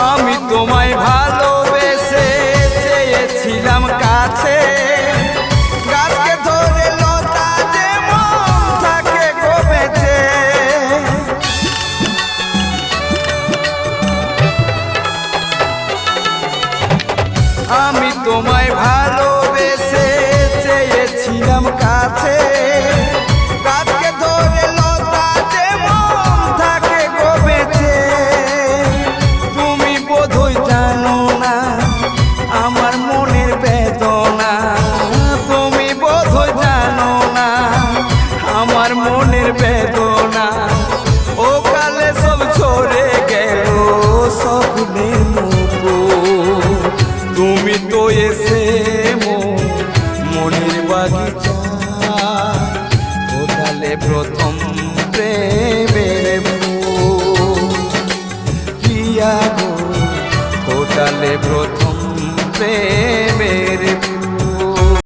আমি তোমায় ভালোবেসে চেয়েছিলাম কাছে, গাছকে ধরে লতা যেমন থাকে গো বেঁচে। আমি তোমায় ভালোবেসে চেয়েছিলাম কাছে, গাছকে ধরে লতা যেমন থাকে গো বেঁচে। তুমি বোধহয় জানো না আমার মনের বেদনা, তুমি বোধহয় জানো না আমার মনের বেদনা। ও কালে সব ঝরে গেল স্বপ্নের মতো, তুমি তো এসে মনের বাগিচা। ফোটালে প্রথম প্রেমের ফুল, প্রিয়া গো ফোটালে প্রথম প্রেম।